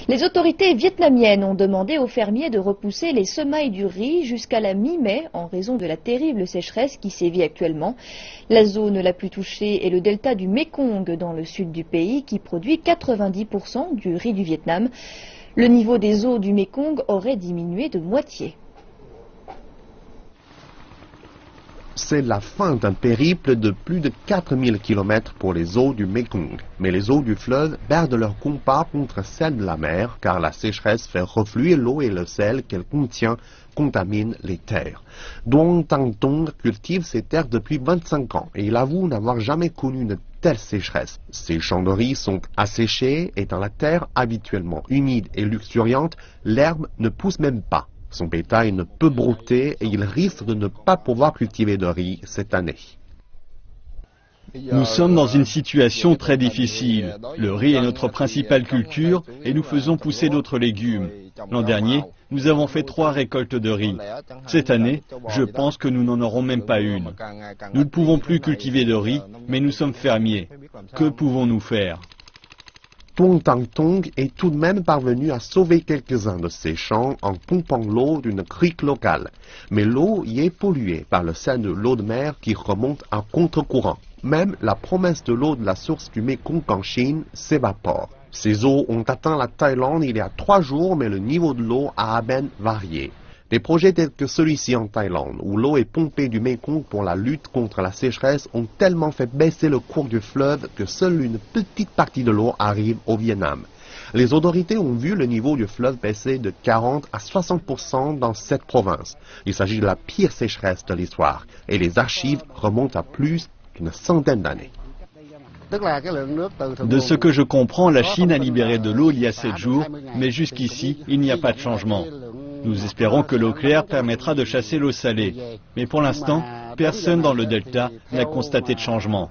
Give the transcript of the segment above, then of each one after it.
Les autorités vietnamiennes ont demandé aux fermiers de repousser les semailles du riz jusqu'à la mi-mai en raison de la terrible sécheresse qui sévit actuellement. La zone la plus touchée est le delta du Mekong dans le sud du pays qui produit 90% du riz du Vietnam. Le niveau des eaux du Mekong aurait diminué de moitié. C'est la fin d'un périple de plus de 4000 km pour les eaux du Mekong. Mais les eaux du fleuve perdent leur compas contre celles de la mer, car la sécheresse fait refluer l'eau et le sel qu'elle contient contamine les terres. Duong Tang Tong cultive ces terres depuis 25 ans et il avoue n'avoir jamais connu une telle sécheresse. Ses champs de riz sont asséchés et dans la terre habituellement humide et luxuriante, l'herbe ne pousse même pas. Son bétail ne peut brouter et il risque de ne pas pouvoir cultiver de riz cette année. Nous sommes dans une situation très difficile. Le riz est notre principale culture et nous faisons pousser d'autres légumes. L'an dernier, nous avons fait 3 récoltes de riz. Cette année, je pense que nous n'en aurons même pas une. Nous ne pouvons plus cultiver de riz, mais nous sommes fermiers. Que pouvons-nous faire ? Duong Tang Tong est tout de même parvenu à sauver quelques-uns de ses champs en pompant l'eau d'une crique locale. Mais l'eau y est polluée par le sel de l'eau de mer qui remonte à contre-courant. Même la promesse de l'eau de la source du Mekong en Chine s'évapore. Ces eaux ont atteint la Thaïlande il y a 3 jours, mais le niveau de l'eau a à peine varié. Des projets tels que celui-ci en Thaïlande, où l'eau est pompée du Mekong pour la lutte contre la sécheresse, ont tellement fait baisser le cours du fleuve que seule une petite partie de l'eau arrive au Vietnam. Les autorités ont vu le niveau du fleuve baisser de 40 à 60% dans cette province. Il s'agit de la pire sécheresse de l'histoire, et les archives remontent à plus d'une centaine d'années. De ce que je comprends, la Chine a libéré de l'eau il y a 7 jours, mais jusqu'ici, il n'y a pas de changement. Nous espérons que l'eau claire permettra de chasser l'eau salée. Mais pour l'instant, personne dans le delta n'a constaté de changement.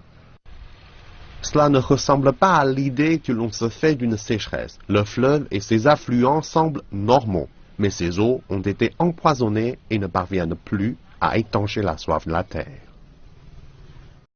Cela ne ressemble pas à l'idée que l'on se fait d'une sécheresse. Le fleuve et ses affluents semblent normaux, mais ces eaux ont été empoisonnées et ne parviennent plus à étancher la soif de la terre.